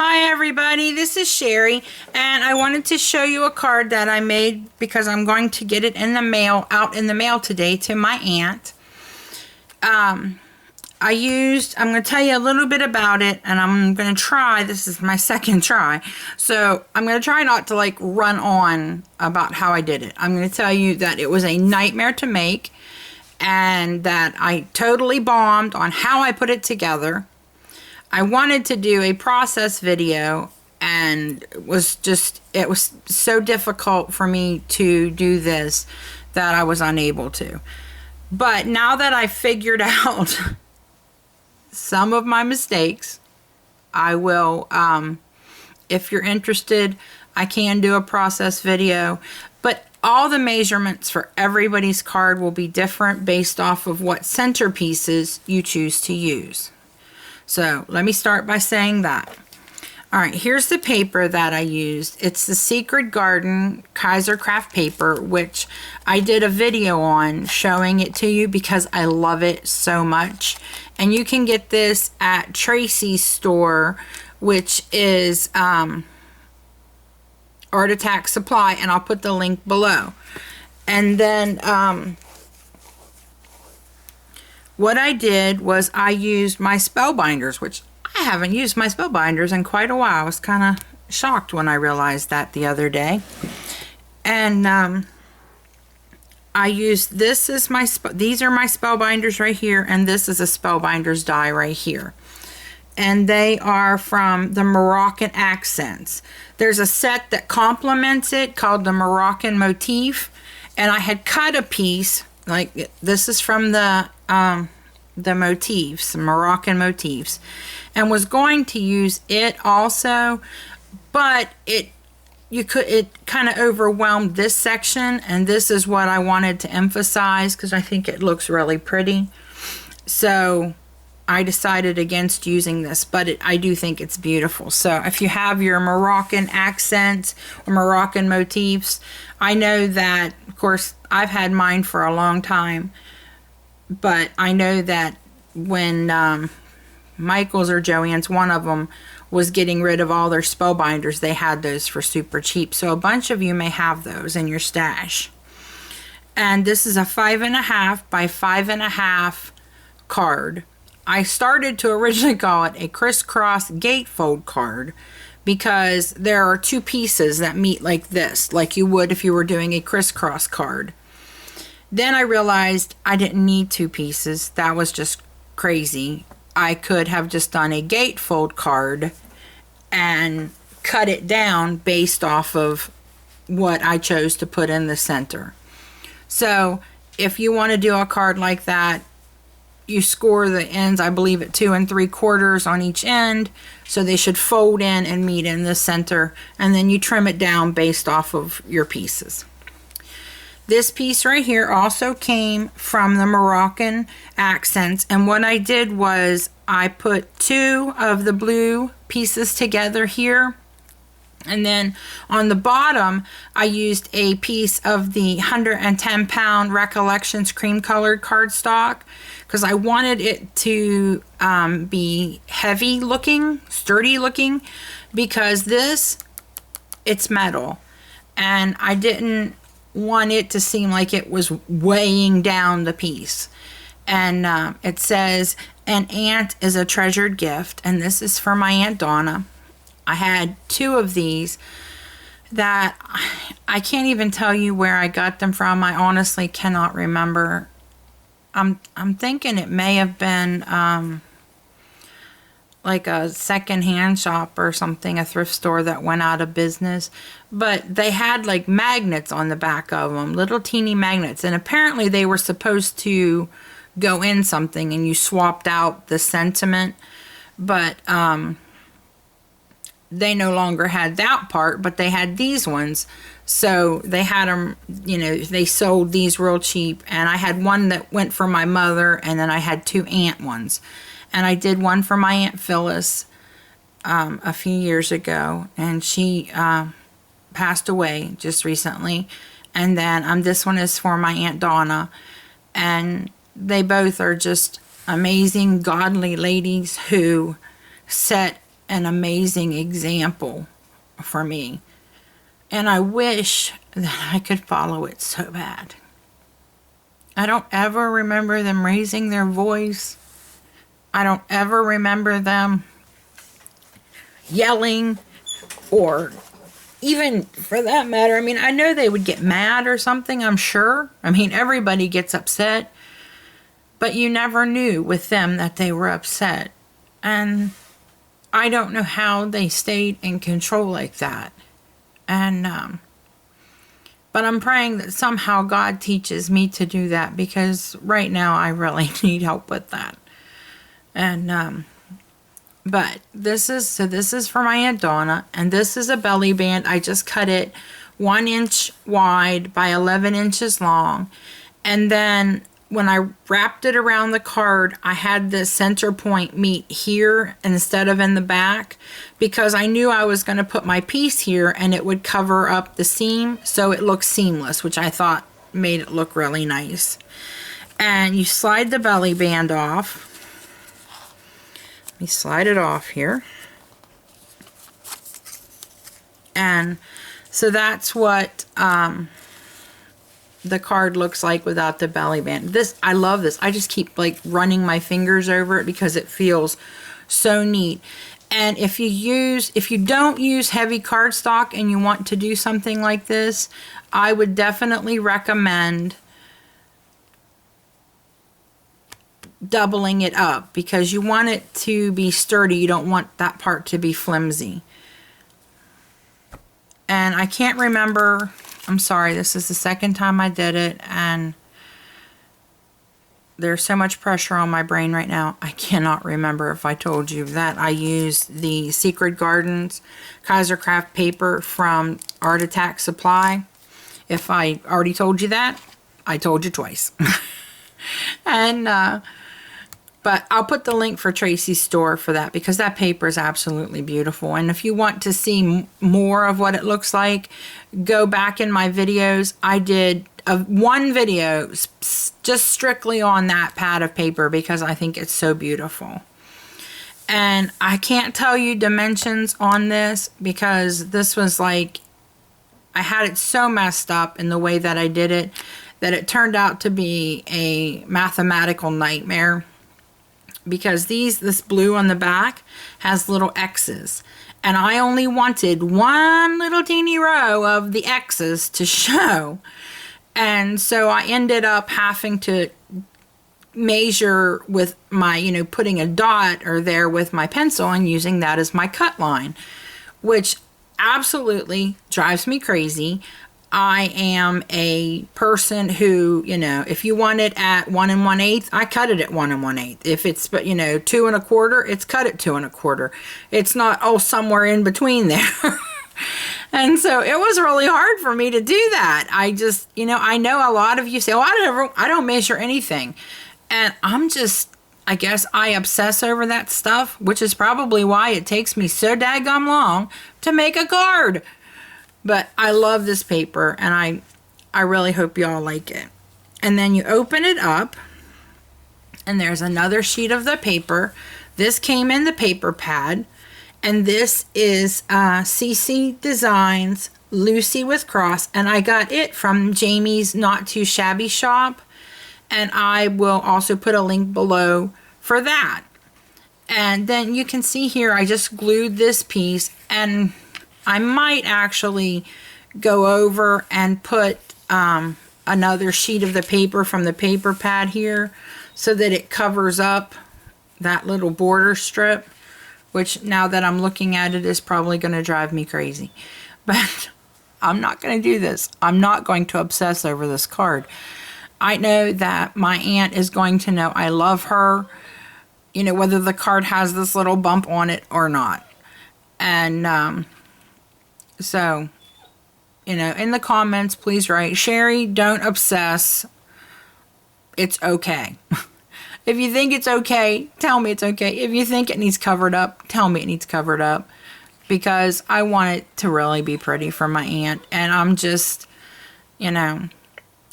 Hi everybody, this is Sherry, and I wanted to show you a card that I made because I'm going to get it in the mail, out in the mail today to my aunt. I'm going to tell you a little bit about it, and I'm going to try, this is my second try, so I'm going to try not to like run on about how I did it. I'm going to tell you that it was a nightmare to make, and that I totally bombed on how I put it together. I wanted to do a process video, and it was so difficult for me to do this that I was unable to. But now that I figured out some of my mistakes, I will, if you're interested, I can do a process video, but all the measurements for everybody's card will be different based off of what centerpieces you choose to use. So let me start by saying that. All right, here's the paper that I used. It's the Secret Garden Kaiser Craft paper, which I did a video on showing it to you because I love it so much. And you can get this at Tracy's store, which is Art Attack Supply, and I'll put the link below. And then what I did was I used my spellbinders, which I haven't used my spellbinders in quite a while. I was kind of shocked when I realized that the other day. And I used this as these are my spellbinders right here, and this is a spellbinders die right here. And they are from the Moroccan Accents. There's a set that complements it called the Moroccan Motif, and I had cut a piece, like this is from the motifs, Moroccan motifs, and was going to use it also, but it kind of overwhelmed this section, and this is what I wanted to emphasize because I think it looks really pretty. So I decided against using this, but I do think it's beautiful. So if you have your Moroccan accents or Moroccan motifs, I know that, of course, I've had mine for a long time, but I know that when Michael's or Joann's, one of them, was getting rid of all their spellbinders, they had those for super cheap. So a bunch of you may have those in your stash. And this is a 5.5 by 5.5 card. I started to originally call it a crisscross gatefold card because there are two pieces that meet like this, like you would if you were doing a crisscross card. Then I realized I didn't need two pieces. That was just crazy. I could have just done a gatefold card and cut it down based off of what I chose to put in the center. So if you want to do a card like that, you score the ends, I believe, at 2 3/4 on each end, so they should fold in and meet in the center, and then you trim it down based off of your pieces. This piece right here also came from the Moroccan Accents, and what I did was I put 2 of the blue pieces together here, and then on the bottom I used a piece of the 110-pound Recollections cream colored cardstock because I wanted it to be heavy looking, sturdy looking, because it's metal, and I didn't want it to seem like it was weighing down the piece. And it says, "An aunt is a treasured gift," and this is for my Aunt Donna. I had 2 of these that I can't even tell you where I got them from. I honestly cannot remember. I'm thinking it may have been like a second-hand shop or something, a thrift store that went out of business. But they had like magnets on the back of them, little teeny magnets, and apparently they were supposed to go in something and you swapped out the sentiment, but they no longer had that part, but they had these ones. So they had them, you know, they sold these real cheap, and I had one that went for my mother, and then I had 2 aunt ones. And I did one for my Aunt Phyllis a few years ago, and she passed away just recently. And then this one is for my Aunt Donna, and they both are just amazing, godly ladies who set an amazing example for me. And I wish that I could follow it so bad. I don't ever remember them raising their voice. I don't ever remember them yelling, or even for that matter, I mean, I know they would get mad or something, I'm sure. I mean, everybody gets upset, but you never knew with them that they were upset. And I don't know how they stayed in control like that. And, but I'm praying that somehow God teaches me to do that, because right now I really need help with that. And, but this is for my Aunt Donna, and this is a belly band. I just cut it 1 inch wide by 11 inches long. And then when I wrapped it around the card, I had the center point meet here instead of in the back, because I knew I was going to put my piece here and it would cover up the seam, so it looks seamless, which I thought made it look really nice. And you slide the belly band off. Let me slide it off here. And so that's what the card looks like without the belly band. This, I love this. I just keep like running my fingers over it because it feels so neat. And if you don't use heavy cardstock and you want to do something like this, I would definitely recommend doubling it up, because you want it to be sturdy. You don't want that part to be flimsy. And I can't remember, I'm sorry, this is the second time I did it, and there's so much pressure on my brain right now. I cannot remember if I told you that I used the Secret Gardens Kaisercraft paper from Art Attack Supply. If I already told you that, I told you twice. And, but I'll put the link for Tracy's store for that, because that paper is absolutely beautiful. And if you want to see more of what it looks like, go back in my videos. I did one video just strictly on that pad of paper, because I think it's so beautiful. And I can't tell you dimensions on this, because this was like, I had it so messed up in the way that I did it, that it turned out to be a mathematical nightmare. Because this blue on the back has little X's, and I only wanted one little teeny row of the X's to show. And so I ended up having to measure with my, putting a dot or there with my pencil and using that as my cut line, which absolutely drives me crazy. I am a person who, if you want it at 1 1/8, I cut it at 1 1/8. If it's, 2 1/4, it's cut at 2 1/4. It's not, somewhere in between there. And so it was really hard for me to do that. I just, I know a lot of you say, I don't measure anything. And I guess I obsess over that stuff, which is probably why it takes me so daggum long to make a card. But I love this paper, and I really hope y'all like it. And then you open it up, and there's another sheet of the paper. This came in the paper pad, and this is CC Designs Lucy with Cross, and I got it from Jamie's Not Too Shabby shop, and I will also put a link below for that. And then you can see here, I just glued this piece, and I might actually go over and put another sheet of the paper from the paper pad here, so that it covers up that little border strip, which now that I'm looking at it is probably going to drive me crazy. But I'm not going to do this. I'm not going to obsess over this card. I know that my aunt is going to know I love her, whether the card has this little bump on it or not. And so, in the comments, please write, Sherry, don't obsess. It's okay. If you think it's okay, tell me it's okay. If you think it needs covered up, tell me it needs covered up. Because I want it to really be pretty for my aunt. And I'm just, I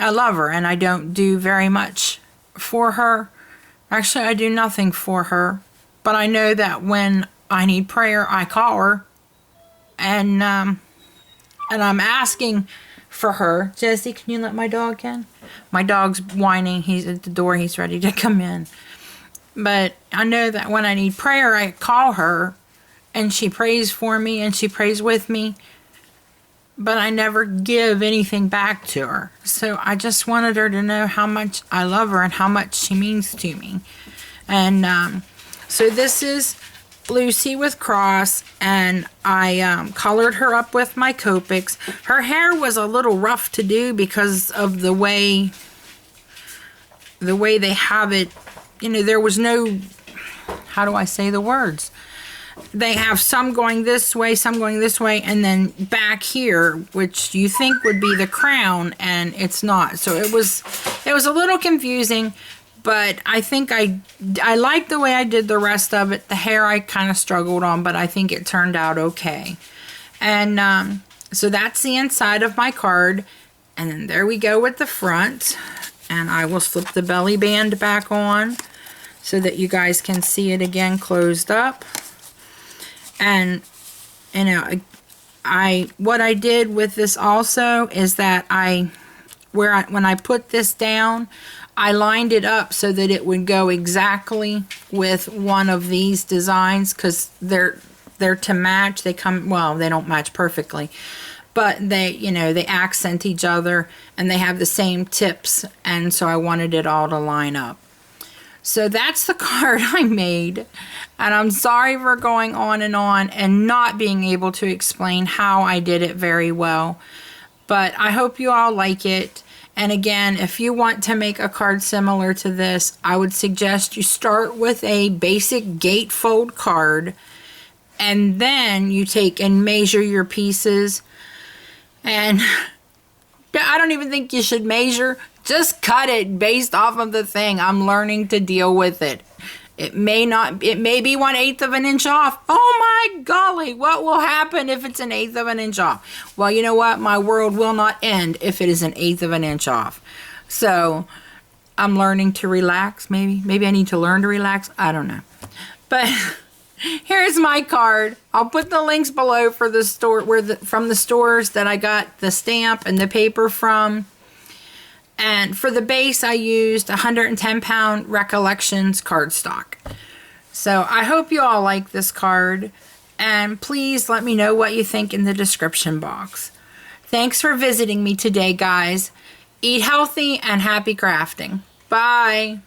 love her. And I don't do very much for her. Actually, I do nothing for her. But I know that when I need prayer, I call her. And I'm asking for her. Jesse, can you let my dog in? My dog's whining. He's at the door. He's ready to come in. But I know that when I need prayer, I call her, and she prays for me, and she prays with me. But I never give anything back to her. So I just wanted her to know how much I love her and how much she means to me. And so this is Lucy with Cross, and I colored her up with my Copics. Her hair was a little rough to do because of the way they have it. You know, there was no, how do I say the words? They have some going this way, some going this way, and then back here, which you think would be the crown, and it's not. So it was a little confusing, but I think I like the way I did the rest of it. The hair I kind of struggled on, but I think it turned out okay. And so that's the inside of my card, and then there we go with the front. And I will slip the belly band back on so that you guys can see it again closed up. And you know, what I did with this also is that when I put this down, I lined it up so that it would go exactly with one of these designs, because they're to match. They come, well, they don't match perfectly, but they accent each other, and they have the same tips, and so I wanted it all to line up. So that's the card I made, and I'm sorry for going on and not being able to explain how I did it very well, but I hope you all like it. And again, if you want to make a card similar to this, I would suggest you start with a basic gatefold card, and then you take and measure your pieces. And I don't even think you should measure. Just cut it based off of the thing. I'm learning to deal with it. It may be 1/8 of an inch off. Oh my golly, what will happen if it's 1/8 of an inch off? Well, you know what? My world will not end if it is 1/8 of an inch off. So I'm learning to relax. Maybe I need to learn to relax. I don't know. But here's my card. I'll put the links below for the store from the stores that I got the stamp and the paper from. And for the base, I used 110-pound Recollections cardstock. So I hope you all like this card. And please let me know what you think in the description box. Thanks for visiting me today, guys. Eat healthy and happy crafting. Bye.